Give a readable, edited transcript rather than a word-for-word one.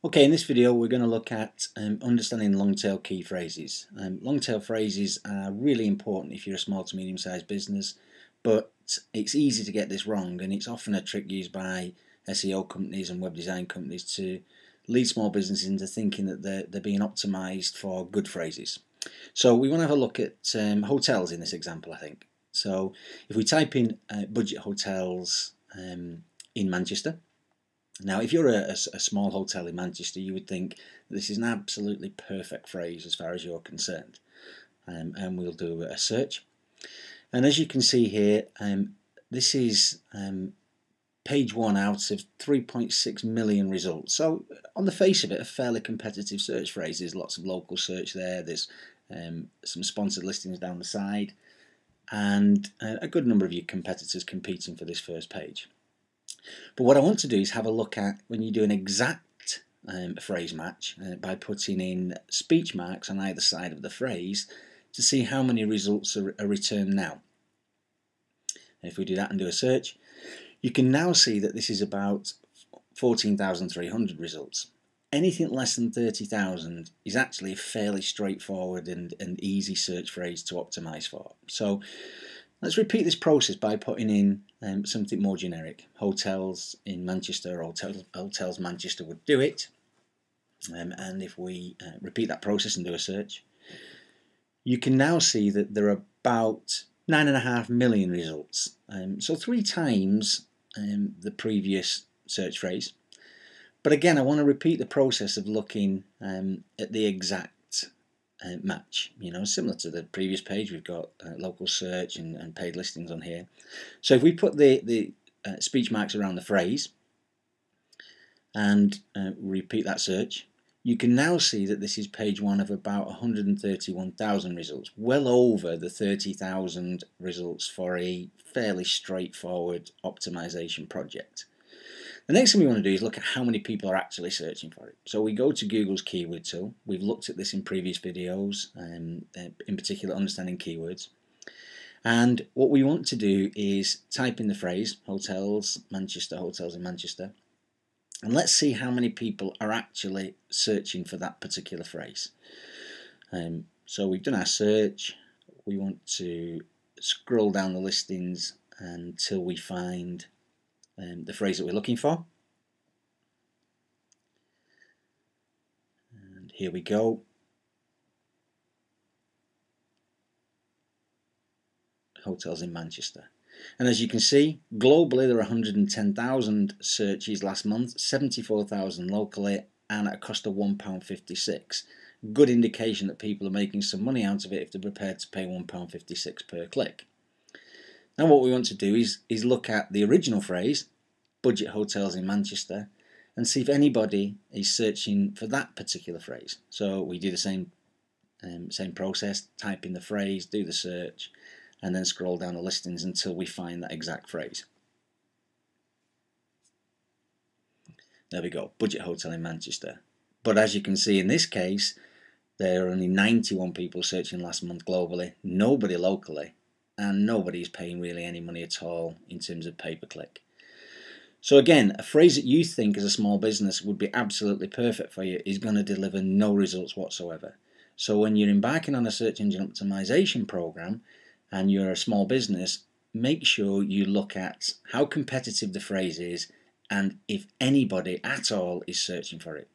Okay, in this video we're going to look at understanding long tail key phrases. Long tail phrases are really important if you're a small to medium sized business, but it's easy to get this wrong, and it's often a trick used by SEO companies and web design companies to lead small businesses into thinking that they're being optimized for good phrases. So we want to have a look at hotels in this example, I think. So if we type in budget hotels in Manchester. Now, if you're a small hotel in Manchester, you would think this is an absolutely perfect phrase as far as you're concerned. And we'll do a search. And as you can see here, this is page 1 out of 3.6 million results. So on the face of it, a fairly competitive search phrase. There's lots of local search there. There's some sponsored listings down the side, and a good number of your competitors competing for this first page. But what I want to do is have a look at when you do an exact phrase match by putting in speech marks on either side of the phrase to see how many results are returned now. If we do that and do a search, you can now see that this is about 14,300 results. Anything less than 30,000 is actually a fairly straightforward and easy search phrase to optimize for. So let's repeat this process by putting in something more generic. Hotels in Manchester, or hotels Manchester would do it. And if we repeat that process and do a search, you can now see that there are about 9.5 million results. So 3 times the previous search phrase. But again, I want to repeat the process of looking at the exact match. Similar to the previous page, we've got local search and paid listings on here. So if we put the speech marks around the phrase and repeat that search, you can now see that this is page 1 of about 131,000 results, well over the 30,000 results for a fairly straightforward optimization project. The next thing we want to do is look at how many people are actually searching for it. So we go to Google's keyword tool. We've looked at this in previous videos, in particular understanding keywords. And what we want to do is type in the phrase hotels Manchester, hotels in Manchester, and let's see how many people are actually searching for that particular phrase. So we've done our search. We want to scroll down the listings until we find the phrase that we're looking for. And here we go. Hotels in Manchester. And as you can see, globally there are 110,000 searches last month, 74,000 locally, and at a cost of £1.56. Good indication that people are making some money out of it if they're prepared to pay £1.56 per click. Now what we want to do is look at the original phrase, budget hotels in Manchester, and see if anybody is searching for that particular phrase. So we do the same process, type in the phrase, do the search, and then scroll down the listings until we find that exact phrase. There we go, budget hotel in Manchester. But as you can see in this case, there are only 91 people searching last month globally, nobody locally, and nobody's paying really any money at all in terms of pay-per-click. So again, a phrase that you think as a small business would be absolutely perfect for you is going to deliver no results whatsoever. So when you're embarking on a search engine optimization program and you're a small business, make sure you look at how competitive the phrase is and if anybody at all is searching for it.